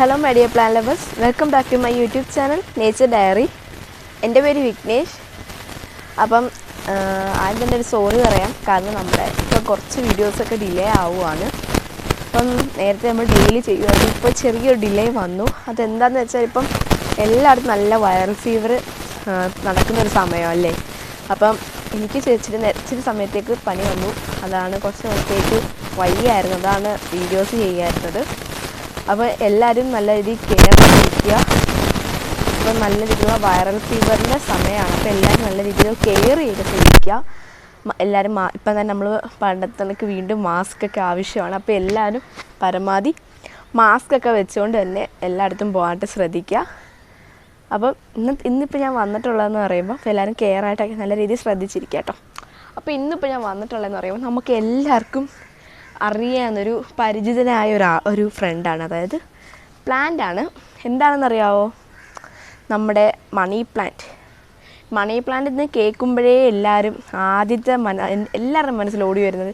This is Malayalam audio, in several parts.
Hello my dear plant lovers, welcome back to my YouTube channel Nature Diary. എൻ്റെ പേര് വിഘ്നേഷ്. അപ്പം ആദ്യം തന്നെ ഒരു സോറി പറയാം, കാരണം നമ്മുടെ ഇപ്പോൾ കുറച്ച് വീഡിയോസൊക്കെ ഡിലേ ആവുകയാണ്. അപ്പം നേരത്തെ നമ്മൾ ഡെയിലി ചെയ്യുമായിരുന്നു, ഇപ്പോൾ ചെറിയൊരു ഡിലേ വന്നു. അതെന്താണെന്ന് വെച്ചാൽ ഇപ്പം എല്ലായിടത്തും നല്ല വൈറൽ ഫീവർ നടക്കുന്നൊരു സമയമല്ലേ. അപ്പം എനിക്ക് ഇച്ചിരി സമയത്തേക്ക് പനി വന്നു, അതാണ് കുറച്ച് നേരത്തേക്ക് വയ്യായിരുന്നു, അതാണ് വീഡിയോസ് ചെയ്യാറുള്ളത്. അപ്പോൾ എല്ലാവരും നല്ല രീതിയിൽ കെയർ ചെയ്തിരിക്കുക. അപ്പോൾ നല്ല രീതിയിലുള്ള വൈറൽ ഫീവറിൻ്റെ സമയമാണ്, അപ്പോൾ എല്ലാവരും നല്ല രീതിയിൽ കെയർ ചെയ്തിട്ടിരിക്കുക. എല്ലാവരും ഇപ്പം തന്നെ നമ്മൾ പണ്ടത്തേക്ക് വീണ്ടും മാസ്കൊക്കെ ആവശ്യമാണ്, അപ്പോൾ എല്ലാവരും പരമാവധി മാസ്കൊക്കെ വെച്ചുകൊണ്ട് തന്നെ എല്ലായിടത്തും പോകാനായിട്ട് ശ്രദ്ധിക്കുക. അപ്പം ഇന്നിപ്പോൾ ഞാൻ വന്നിട്ടുള്ളതെന്ന് പറയുമ്പോൾ എല്ലാവരും കെയർ ആയിട്ടൊക്കെ നല്ല രീതിയിൽ ശ്രദ്ധിച്ചിരിക്കുക കേട്ടോ. അപ്പോൾ ഇന്നിപ്പോൾ ഞാൻ വന്നിട്ടുള്ളതെന്ന് പറയുമ്പോൾ നമുക്ക് എല്ലാവർക്കും അറിയാവുന്നൊരു പരിചിതനായ ഒരു ഫ്രണ്ടാണ്, അതായത് പ്ലാന്റാണ്. എന്താണെന്നറിയാമോ? നമ്മുടെ മണി പ്ലാന്റ്. മണി പ്ലാന്റ് എന്ന് കേൾക്കുമ്പോഴേ എല്ലാവരുടെയും മനസ്സിൽ ഓടി വരുന്നത്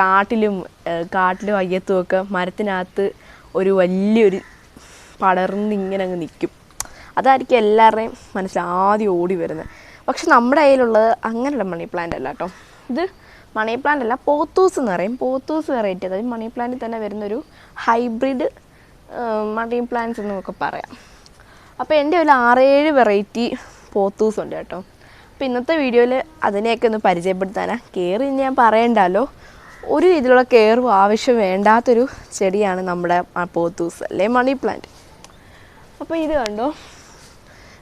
കാട്ടിലും അയ്യത്തുമൊക്കെ മരത്തിനകത്ത് ഒരു വലിയൊരു പടർന്നിങ്ങനെ അങ്ങ് നിൽക്കും, അതായിരിക്കും എല്ലാവരുടെയും മനസ്സിൽ ആദ്യം ഓടി വരുന്നത്. പക്ഷെ നമ്മുടെ കയ്യിലുള്ളത് അങ്ങനെയുള്ള മണി പ്ലാന്റ് അല്ല കേട്ടോ. ഇത് മണി പ്ലാന്റ് അല്ല, പോത്തൂസ് എന്ന് പറയും. പോത്തൂസ് വെറൈറ്റി, അതായത് മണി പ്ലാന്റിൽ തന്നെ വരുന്നൊരു ഹൈബ്രിഡ് മണി പ്ലാന്റ്സ് എന്നൊക്കെ പറയാം. അപ്പോൾ എൻ്റെ ഒരു 6-7 വെറൈറ്റി പോത്തൂസ് ഉണ്ട് കേട്ടോ. അപ്പോൾ ഇന്നത്തെ വീഡിയോയിൽ അതിനെയൊക്കെ ഒന്ന് പരിചയപ്പെടുത്താനാണ്. കെയർ ഞാൻ പറയണ്ടല്ലോ, ഒരു രീതിയിലുള്ള കെയറും ആവശ്യം വേണ്ടാത്തൊരു ചെടിയാണ് നമ്മുടെ പോത്തൂസ് അല്ലെ മണി പ്ലാന്റ്. അപ്പോൾ ഇത് കണ്ടോ,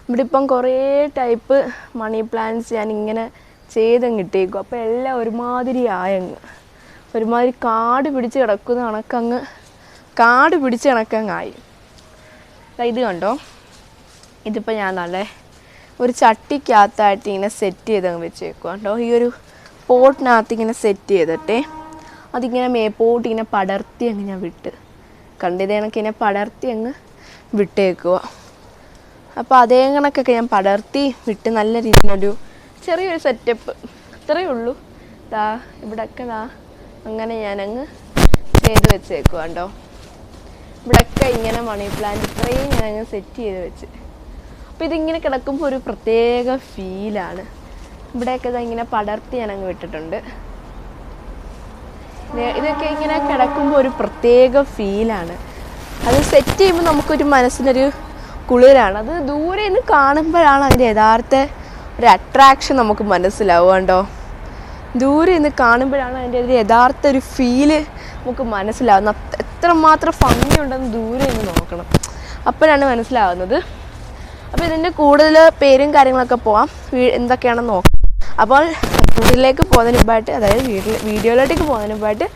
ഇവിടെ ഇപ്പം കുറേ ടൈപ്പ് മണി പ്ലാന്റ്സ് ഞാൻ ഇങ്ങനെ ചെയ്തങ്ങ് ഇട്ടേക്കും. അപ്പോൾ എല്ലാം ഒരുമാതിരി കാട് പിടിച്ച് കിടക്കുന്ന കണക്കങ്ങായി. ഇത് കണ്ടോ, ഇതിപ്പോൾ ഞാൻ നല്ല ഒരു ചട്ടിക്കകത്തായിട്ട് ഇങ്ങനെ സെറ്റ് ചെയ്തങ്ങ് വെച്ചേക്കും കേട്ടോ. ഈ ഒരു പോട്ടിനകത്ത് ഇങ്ങനെ സെറ്റ് ചെയ്തിട്ടേ അതിങ്ങനെ മേപ്പോട്ട് ഇങ്ങനെ പടർത്തി അങ്ങ് ഞാൻ കണ്ടതേ കണക്കിങ്ങനെ പടർത്തി അങ്ങ് വിട്ടേക്കുക. അപ്പോൾ അതേ കണക്കൊക്കെ ഞാൻ പടർത്തി വിട്ട് നല്ല രീതിയിലൊരു ചെറിയൊരു സെറ്റപ്പ് അത്രയേ ഉള്ളൂ. ഇവിടെയൊക്കെ അങ്ങനെ ഞാനങ്ങ് ചെയ്ത് വെച്ചേക്കുക കേട്ടോ. ഇവിടെയൊക്കെ ഇങ്ങനെ മണി പ്ലാന്റ് ഇത്രയും ഞാനങ്ങ് സെറ്റ് ചെയ്ത് വെച്ച്. അപ്പോൾ ഇതിങ്ങനെ കിടക്കുമ്പോൾ ഒരു പ്രത്യേക ഫീലാണ്. ഇവിടെയൊക്കെ ഇങ്ങനെ പടർത്തി ഞാനങ്ങ് വിട്ടിട്ടുണ്ട്. ഇതൊക്കെ ഇങ്ങനെ കിടക്കുമ്പോൾ ഒരു പ്രത്യേക ഫീലാണ്. അത് സെറ്റ് ചെയ്യുമ്പോൾ നമുക്കൊരു മനസ്സിനൊരു കുളിരാണ്. അത് ദൂരെ നിന്ന് കാണുമ്പോഴാണ് അതിൻ്റെ യഥാർത്ഥ ഒരു അട്രാക്ഷൻ നമുക്ക് മനസ്സിലാവും കേട്ടോ. ദൂരെ നിന്ന് കാണുമ്പോഴാണ് അതിൻ്റെ ഒരു യഥാർത്ഥ ഒരു ഫീല് നമുക്ക് മനസ്സിലാവുന്നത്. എത്രമാത്രം ഭംഗിയുണ്ടെന്ന് ദൂരെ നിന്ന് നോക്കണം, അപ്പോഴാണ് മനസ്സിലാവുന്നത്. അപ്പോൾ ഇതിൻ്റെ കൂടുതൽ പേരും കാര്യങ്ങളൊക്കെ പോവാം, എന്തൊക്കെയാണെന്ന് നോക്കാം. അപ്പോൾ വീട്ടിലേക്ക് പോകുന്നതിന് മുമ്പായിട്ട്, അതായത് വീഡിയോയിലോട്ടേക്ക് പോകുന്നതിന് മുമ്പായിട്ട്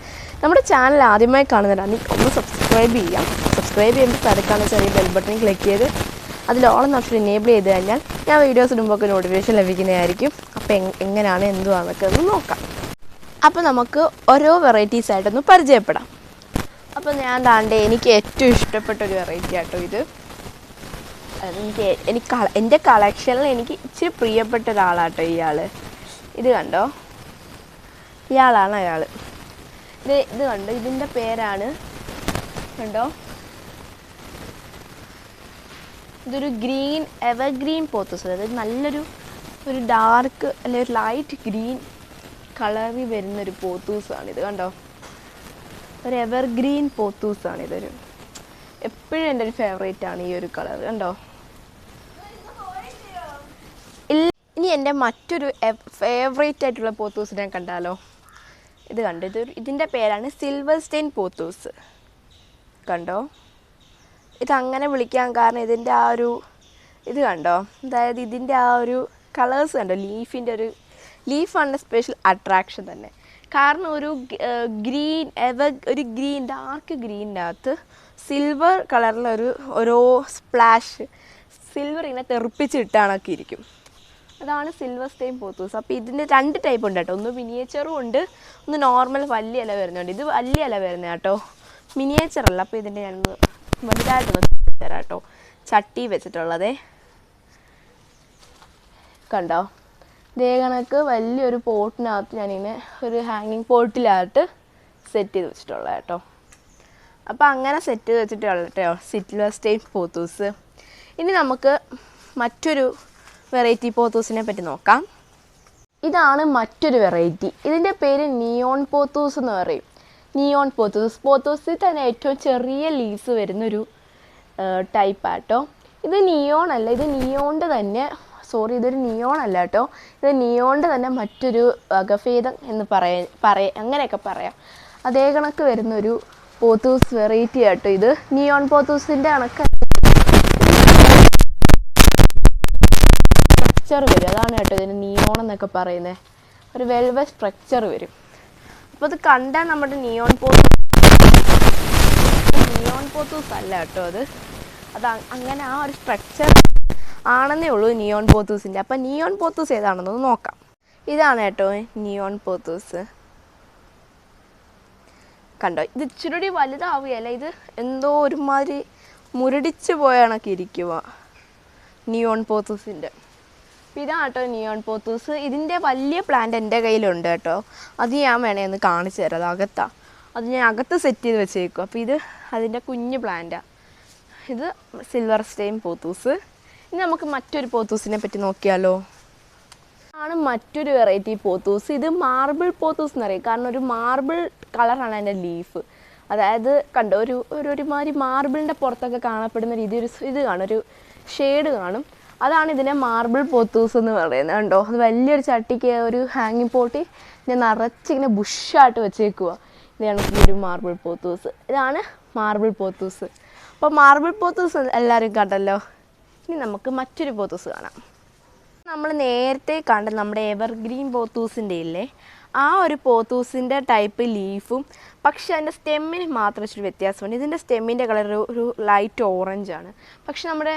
നമ്മുടെ ചാനൽ ആദ്യമായി കാണുന്നവരാണ് ഒന്ന് സബ്സ്ക്രൈബ് ചെയ്യാം. സബ്സ്ക്രൈബ് ചെയ്യുമ്പോൾ തരക്കാണ് ചെറിയ ബെൽ ബട്ടൺ ക്ലിക്ക് ചെയ്ത് അതിൽ ഓൾ ഓപ്ഷൻ എനേബിൾ ചെയ്ത് കഴിഞ്ഞാൽ ഞാൻ വീഡിയോസ് ഇടുമ്പോൾ ഒക്കെ നോട്ടിഫിക്കേഷൻ ലഭിക്കുന്നതായിരിക്കും. അപ്പോൾ എങ്ങനെയാണ് എന്തുവാന്നൊക്കെ ഒന്ന് നോക്കാം. അപ്പോൾ നമുക്ക് ഓരോ വെറൈറ്റീസ് ആയിട്ടൊന്ന് പരിചയപ്പെടാം. അപ്പോൾ ഞാൻ എനിക്ക് ഏറ്റവും ഇഷ്ടപ്പെട്ടൊരു വെറൈറ്റി ആട്ടോ ഇത്. എൻ്റെ കളക്ഷനിൽ എനിക്ക് ഇച്ചിരി പ്രിയപ്പെട്ട ഒരാളാട്ടോ ഇയാൾ. ഇത് കണ്ടോ, ഇയാളാണ് അയാൾ. ഇത് കണ്ടോ, ഇതിൻ്റെ പേരാണ് കണ്ടോ, ഇതൊരു എവർഗ്രീൻ പോത്തൂസ്. അതായത് നല്ലൊരു ഡാർക്ക് അല്ലെങ്കിൽ ഒരു ലൈറ്റ് ഗ്രീൻ കളറിൽ വരുന്നൊരു പോത്തൂസാണ് ഇത് കണ്ടോ. ഒരു എവർഗ്രീൻ പോത്തൂസാണ് ഇതൊരു. എപ്പോഴും എൻ്റെ ഒരു ഫേവറേറ്റ് ആണ് ഈ ഒരു കളർ കണ്ടോ. ഇനി എൻ്റെ മറ്റൊരു ഫേവറേറ്റ് ആയിട്ടുള്ള പോത്തൂസ് ഞാൻ കണ്ടാലോ. ഇത് കണ്ടോ, ഇതിൻ്റെ പേരാണ് സിൽവർ സ്റ്റെയിൻ പോത്തൂസ് കണ്ടോ. ഇതങ്ങനെ വിളിക്കാൻ കാരണം ഇതിൻ്റെ ആ ഒരു ഇത് കണ്ടോ, അതായത് ഇതിൻ്റെ ആ ഒരു കളേഴ്സ് കണ്ടോ, ലീഫാണ് സ്പെഷ്യൽ അട്രാക്ഷൻ തന്നെ. കാരണം ഒരു ഗ്രീൻ ഡാർക്ക് ഗ്രീനിനകത്ത് സിൽവർ കളറിലൊരു ഓരോ സ്പ്ലാഷ് സിൽവർ ഇങ്ങനെ തെറിപ്പിച്ചിട്ടാണൊക്കെ ഇരിക്കും. അതാണ് സിൽവർ സ്റ്റെയിൻ പോത്തൂസ്. അപ്പോൾ ഇതിൻ്റെ 2 ടൈപ്പ് ഉണ്ട് കേട്ടോ. ഒന്ന് മിനിയേച്ചറും ഉണ്ട്, ഒന്ന് നോർമൽ വലിയ ഇല വരുന്നുണ്ട്. ഇത് വലിയ ഇല വരുന്നത് കേട്ടോ, മിനിയേച്ചർ അല്ല. അപ്പോൾ ഇതിൻ്റെ ഞാൻ വലുതായിട്ടൊന്ന് തരാം കേട്ടോ. ചട്ടി വെച്ചിട്ടുള്ളതേ കണ്ടോ, ഇതേ കണക്ക് വലിയൊരു പോട്ടിനകത്ത് ഞാനിങ്ങനെ ഒരു ഹാങ്ങിങ് പോട്ടിലായിട്ട് സെറ്റ് ചെയ്ത് വെച്ചിട്ടുള്ളത് കേട്ടോ. അപ്പോൾ അങ്ങനെ സെറ്റ് ചെയ്ത് വെച്ചിട്ടുള്ള കേട്ടോ സിൽവർ സ്റ്റെയിൻ പോത്തൂസ്. ഇനി നമുക്ക് മറ്റൊരു വെറൈറ്റി പോത്തൂസിനെ പറ്റി നോക്കാം. ഇതാണ് മറ്റൊരു വെറൈറ്റി. ഇതിൻ്റെ പേര് നിയോൺ പോത്തൂസ് എന്ന് പറയും. നിയോൺ പോത്തൂസ്. പോത്തൂസിൽ തന്നെ ഏറ്റവും ചെറിയ ലീവ്സ് വരുന്നൊരു ടൈപ്പാട്ടോ. ഇത് നിയോൺ അല്ല, ഇത് നിയോണിൻ്റെ തന്നെ ഇതൊരു നിയോൺ അല്ല കേട്ടോ. ഇത് നിയോണിൻ്റെ തന്നെ മറ്റൊരു വകഭേദം എന്ന് അങ്ങനെയൊക്കെ പറയാം. അതേ കണക്ക് വരുന്നൊരു പോത്തൂസ് വെറൈറ്റി ആട്ടോ ഇത്. നിയോൺ പോത്തൂസിൻ്റെ കണക്ക് സ്ട്രക്ചർ വരും. അതാണ് കേട്ടോ ഇതിന് നിയോൺ എന്നൊക്കെ പറയുന്നത്. ഒരു വെൽവെറ്റ് സ്ട്രക്ചർ വരും. അപ്പോൾ ഇത് കണ്ടാൽ നമ്മുടെ നിയോൺ പോത്തൂസ് അല്ല കേട്ടോ അത് അങ്ങനെ ആ ഒരു സ്ട്രക്ചർ ആണെന്നേ ഉള്ളൂ നിയോൺ പോത്തൂസിൻ്റെ. അപ്പം നിയോൺ പോത്തൂസ് ഏതാണെന്നൊന്ന് നോക്കാം. ഇതാണ് കേട്ടോ നിയോൺ പോത്തൂസ്. കണ്ടോ, ഇത് ഇച്ചിരി വലുതാവുകയല്ല, ഇത് എന്തോ ഒരുമാതിരി മുരടിച്ച് പോയാണൊക്കെ ഇരിക്കുക നിയോൺ പോത്തൂസിൻ്റെ. ഇതാണ് കേട്ടോ നിയോൺ പോത്തൂസ്. ഇതിൻ്റെ വലിയ പ്ലാന്റ് എൻ്റെ കയ്യിലുണ്ട് കേട്ടോ. അത് ഞാൻ വേണേ ഒന്ന് കാണിച്ചു തരാം. അത് അകത്താണ്. അത് ഞാൻ അകത്ത് സെറ്റ് ചെയ്ത് വെച്ചേക്കും. അപ്പോൾ ഇത് അതിൻ്റെ കുഞ്ഞ് പ്ലാന്റാണ്. ഇത് സിൽവർ സ്റ്റെയിൻ പോത്തൂസ്. ഇനി നമുക്ക് മറ്റൊരു പോത്തൂസിനെ പറ്റി നോക്കിയാലോ. ആണ് മറ്റൊരു വെറൈറ്റി പോത്തൂസ്. ഇത് മാർബിൾ പോത്തൂസ് എന്ന് പറയും. കാരണം ഒരു മാർബിൾ കളറാണ് അതിൻ്റെ ലീഫ്. അതായത് കണ്ടോ, ഒരുമാതിരി മാർബിളിൻ്റെ പുറത്തൊക്കെ കാണപ്പെടുന്ന രീതി ഇത് കാണും, ഒരു ഷെയ്ഡ് കാണും. അതാണ് ഇതിനെ മാർബിൾ പോത്തൂസ് എന്ന് പറയുന്നത്. കണ്ടോ, അത് വലിയൊരു ചട്ടിക്ക് ഒരു ഹാങ്ങിങ് പോട്ടി ഞാൻ നിറച്ചിങ്ങനെ ബുഷായിട്ട് വെച്ചേക്കുക. ഇതാണ് ഈ ഒരു മാർബിൾ പോത്തൂസ്. ഇതാണ് മാർബിൾ പോത്തൂസ്. അപ്പോൾ മാർബിൾ പോത്തൂസ് എല്ലാവരും കണ്ടല്ലോ. ഇനി നമുക്ക് മറ്റൊരു പോത്തൂസ് കാണാം. നമ്മൾ നേരത്തെ കണ്ട നമ്മുടെ എവർഗ്രീൻ പോത്തൂസിൻ്റെ ഇല്ലേ, ആ ഒരു പോത്തൂസിൻ്റെ ടൈപ്പ് ലീഫും, പക്ഷേ അതിൻ്റെ സ്റ്റെമ്മിന് മാത്രം ഇച്ചിരി വ്യത്യാസമുണ്ട്. ഇതിൻ്റെ സ്റ്റെമ്മിൻ്റെ കളർ ഒരു ലൈറ്റ് ഓറഞ്ചാണ്. പക്ഷെ നമ്മുടെ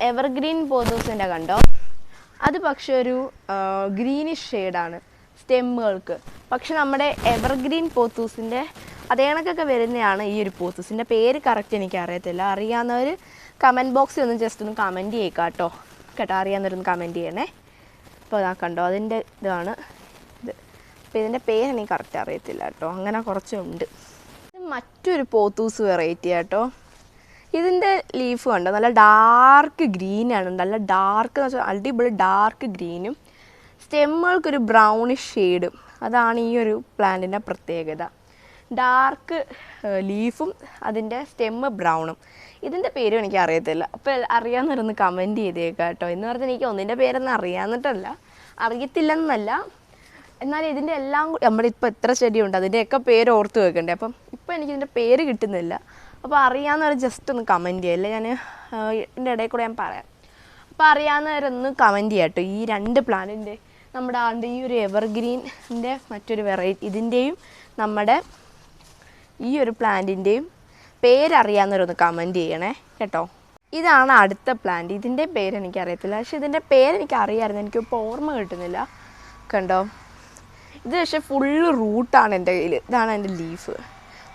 എവർഗ്രീൻ പോത്തൂസിൻ്റെ കണ്ടോ, അത് പക്ഷേ ഒരു ഗ്രീനിഷ് ഷെയ്ഡാണ് സ്റ്റെമ്മുകൾക്ക്. പക്ഷെ നമ്മുടെ എവർഗ്രീൻ പോത്തൂസിൻ്റെ അതേ കണക്കൊക്കെ വരുന്നതാണ് ഈ ഒരു പോത്തൂസിൻ്റെ പേര്. കറക്റ്റ് എനിക്ക് അറിയത്തില്ല. അറിയാവുന്നവർ കമൻറ്റ് ബോക്സിൽ ഒന്ന് ജസ്റ്റ് ഒന്ന് കമൻറ്റ് ചെയ്യുക കേട്ടോ. അറിയാവുന്നവരൊന്ന് കമൻറ്റ് ചെയ്യണേ. അപ്പോൾ അതാ കണ്ടോ, അതിൻ്റെ ഇതാണ് ഇത്. അപ്പോൾ ഇതിൻ്റെ പേര് എനിക്ക് കറക്റ്റ് അറിയത്തില്ല കേട്ടോ. അങ്ങനെ കുറച്ചുണ്ട്. ഇത് മറ്റൊരു പോത്തൂസ് വെറൈറ്റി കേട്ടോ. ഇതിൻ്റെ ലീഫ് കണ്ടോ, നല്ല ഡാർക്ക് ഗ്രീനാണ്. നല്ല ഡാർക്ക് എന്ന് വെച്ചാൽ അടിപൊളി ഡാർക്ക് ഗ്രീനും സ്റ്റെമ്മുകൾക്കൊരു ബ്രൗണിഷ് ഷെയ്ഡും. അതാണ് ഈ ഒരു പ്ലാന്റിൻ്റെ പ്രത്യേകത. ഡാർക്ക് ലീഫും അതിൻ്റെ സ്റ്റെമ്മ് ബ്രൗണും. ഇതിൻ്റെ പേരും എനിക്ക് അറിയത്തില്ല. അപ്പോൾ അറിയാവുന്നവരൊന്ന് കമൻറ്റ് ചെയ്തേക്കാം കേട്ടോ. എന്ന് പറഞ്ഞാൽ എനിക്ക് ഒന്നിൻ്റെ പേരൊന്നും അറിയത്തില്ലെന്നല്ല, എന്നാൽ ഇതിൻ്റെ എല്ലാം നമ്മുടെ ഇപ്പോൾ എത്ര ചെടിയുണ്ട് അതിൻ്റെയൊക്കെ പേര് ഓർത്ത് വെക്കണ്ടേ. അപ്പം ഇപ്പോൾ എനിക്കിതിൻ്റെ പേര് കിട്ടുന്നില്ല. അപ്പോൾ അറിയാവുന്നവർ ജസ്റ്റ് ഒന്ന് കമൻറ്റ് ചെയ്യല്ലേ. ഞാൻ ഇതിൻ്റെ ഇടയിൽ കൂടെ ഞാൻ പറയാം. അപ്പോൾ അറിയാവുന്നവരൊന്ന് കമൻറ്റ് ചെയ്യാം കേട്ടോ. ഈ രണ്ട് പ്ലാന്റിൻ്റെ നമ്മുടെ ഈ ഒരു എവർഗ്രീനിൻ്റെ മറ്റൊരു വെറൈറ്റി, ഇതിൻ്റെയും നമ്മുടെ ഈ ഒരു പ്ലാന്റിൻ്റെയും പേരറിയാവുന്നവരൊന്ന് കമൻറ്റ് ചെയ്യണേ കേട്ടോ. ഇതാണ് അടുത്ത പ്ലാന്റ്. ഇതിൻ്റെ പേര് എനിക്കറിയത്തില്ല, പക്ഷേ ഇതിൻ്റെ പേരെനിക്ക് അറിയാമായിരുന്നു. എനിക്കിപ്പോൾ ഓർമ്മ കിട്ടുന്നില്ല. കണ്ടോ, ഇത് പക്ഷേ ഫുള്ള് റൂട്ടാണ് എൻ്റെ കയ്യിൽ. ഇതാണ് എൻ്റെ ലീഫ്.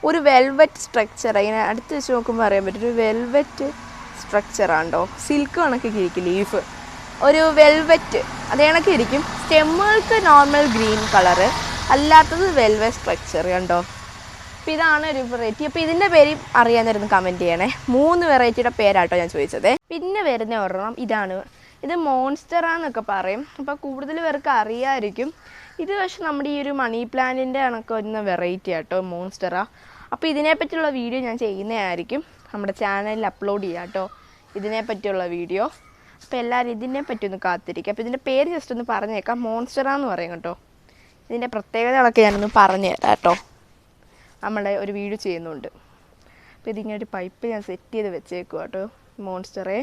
ഒരു വെൽവെറ്റ് സ്ട്രക്ചർ. ഇങ്ങനെ അടുത്ത് വെച്ച് നോക്കുമ്പോൾ അറിയാൻ പറ്റും, ഒരു വെൽവെറ്റ് സ്ട്രക്ചറാണ്ടോ. സിൽക്ക് കണക്കൊക്കെ ഇരിക്കും ലീഫ്, ഒരു വെൽവെറ്റ് അതേ കണക്ക് ഇരിക്കും. സ്റ്റെമ്മുകൾക്ക് നോർമൽ ഗ്രീൻ കളറ്, അല്ലാത്തത് വെൽവെറ്റ് സ്ട്രക്ചർ കണ്ടോ. അപ്പോൾ ഇതാണ് ഒരു വെറൈറ്റി. അപ്പോൾ ഇതിൻ്റെ പേര് അറിയാവുന്നവരൊന്ന് കമൻറ്റ് ചെയ്യണേ. 3 വെറൈറ്റിയുടെ പേരാട്ടോ ഞാൻ ചോദിച്ചത്. പിന്നെ വരുന്ന ഒരെണ്ണം ഇതാണ്. ഇത് മോൺസ്റ്ററാന്നൊക്കെ പറയും. അപ്പോൾ കൂടുതൽ പേർക്ക് അറിയാമായിരിക്കും. ഇത് പക്ഷേ നമ്മുടെ ഈ ഒരു മണി പ്ലാന്റിൻ്റെ കണക്ക് വരുന്ന വെറൈറ്റി ആട്ടോ, മോൺസ്റ്ററാ. അപ്പോൾ ഇതിനെപ്പറ്റിയുള്ള വീഡിയോ ഞാൻ ചെയ്യുന്നതായിരിക്കും. നമ്മുടെ ചാനലിൽ അപ്ലോഡ് ചെയ്യാം കേട്ടോ ഇതിനെപ്പറ്റിയുള്ള വീഡിയോ. അപ്പോൾ എല്ലാവരും ഇതിനെപ്പറ്റി ഒന്ന് കാത്തിരിക്കുക. അപ്പോൾ ഇതിൻ്റെ പേര് ജസ്റ്റ് ഒന്ന് പറഞ്ഞേക്കാം. മോൺസ്റ്ററാന്ന് പറയും കേട്ടോ. ഇതിൻ്റെ പ്രത്യേകതകളൊക്കെ ഞാനൊന്ന് പറഞ്ഞു തരാം കേട്ടോ. നമ്മളെ ഒരു വീഡിയോ ചെയ്യുന്നുണ്ട്. അപ്പോൾ ഇതിങ്ങനെ ഒരു പൈപ്പ് ഞാൻ സെറ്റ് ചെയ്ത് വെച്ചേക്കും കേട്ടോ മോൺസ്റ്ററെ.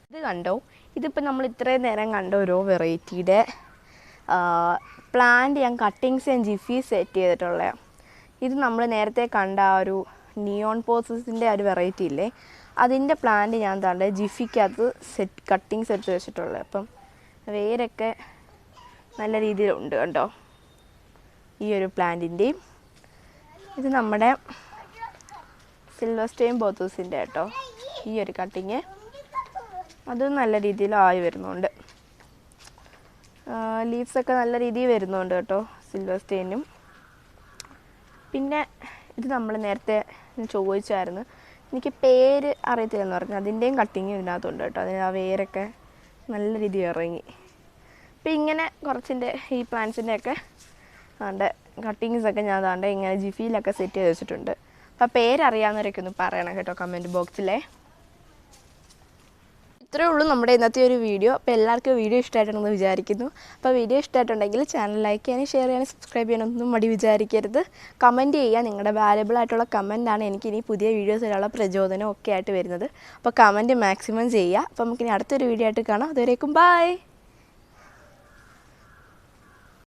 ഇത് കണ്ടോ, ഇതിപ്പോൾ നമ്മൾ ഇത്രയും നേരം കണ്ട ഓരോ വെറൈറ്റിയുടെ പ്ലാന്റ് ഞാൻ കട്ടിങ്സ് ആൻഡ് ജിഫി സെറ്റ് ചെയ്തിട്ടുള്ള. ഇത് നമ്മൾ നേരത്തെ കണ്ട ആ ഒരു നിയോൺ പോത്തൂസിൻ്റെ ഒരു വെറൈറ്റി ഇല്ലേ, അതിൻ്റെ പ്ലാന്റ് ഞാൻ തണ്ട ജിഫിക്കകത്ത് കട്ടിങ്സ് എടുത്ത് വെച്ചിട്ടുള്ളത്. അപ്പം വേരൊക്കെ നല്ല രീതിയിലുണ്ട് കണ്ടോ ഈ ഒരു പ്ലാന്റിൻ്റെയും. ഇത് നമ്മുടെ സിൽവർ സ്റ്റെയിൻ പോത്തൂസിൻ്റെ കേട്ടോ ഈ ഒരു കട്ടിങ്. അതും നല്ല രീതിയിൽ ആയി വരുന്നുണ്ട്. ലീവ്സൊക്കെ നല്ല രീതിയിൽ വരുന്നുണ്ട് കേട്ടോ സിൽവർ സ്റ്റെയിനും. പിന്നെ ഇത് നമ്മൾ നേരത്തെ ചോദിച്ചായിരുന്നു, എനിക്ക് പേര് അറിയത്തില്ലെന്ന് പറഞ്ഞു. അതിൻ്റെയും കട്ടിങ് ഇതിനകത്തുണ്ട് കേട്ടോ. അതിന് ആ വേരൊക്കെ നല്ല രീതിയിൽ ഇറങ്ങി. അപ്പം ഇങ്ങനെ കുറച്ചിൻ്റെ ഈ പ്ലാന്റ്സിൻ്റെയൊക്കെ ആണ്ട് കട്ടിങ്സൊക്കെ ഞാൻ അതാണ്ട് ഇങ്ങനെ ജിഫിയിലൊക്കെ സെറ്റ് ചെയ്ത് വെച്ചിട്ടുണ്ട്. അപ്പോൾ പേരറിയാവുന്നവരൊക്കെ ഒന്ന് പറയണം കേട്ടോ കമൻറ്റ് ബോക്സിലെ. ഇത്രയേ ഉള്ളൂ നമ്മുടെ ഇന്നത്തെ ഒരു വീഡിയോ. അപ്പോൾ എല്ലാവർക്കും വീഡിയോ ഇഷ്ടമായിട്ടുണ്ടെന്ന് വിചാരിക്കുന്നു. അപ്പോൾ വീഡിയോ ഇഷ്ടമായിട്ടുണ്ടെങ്കിൽ ചാനൽ ലൈക്ക് ചെയ്യാനും ഷെയർ ചെയ്യാനും സബ്സ്ക്രൈബ് ചെയ്യാനൊന്നും മടി വിചാരിക്കരുത്. കമൻറ്റ് ചെയ്യുക. നിങ്ങളുടെ വാല്യബിൾ ആയിട്ടുള്ള കമൻറ്റാണ് എനിക്കിനി പുതിയ വീഡിയോസ് ഇടാനുള്ള പ്രചോദനം ഒക്കെ ആയിട്ട് വരുന്നത്. അപ്പോൾ കമൻറ്റ് മാക്സിമം ചെയ്യുക. അപ്പോൾ നമുക്കിനി അടുത്തൊരു വീഡിയോ ആയിട്ട് കാണാം. അതുവരേക്കും ബൈ.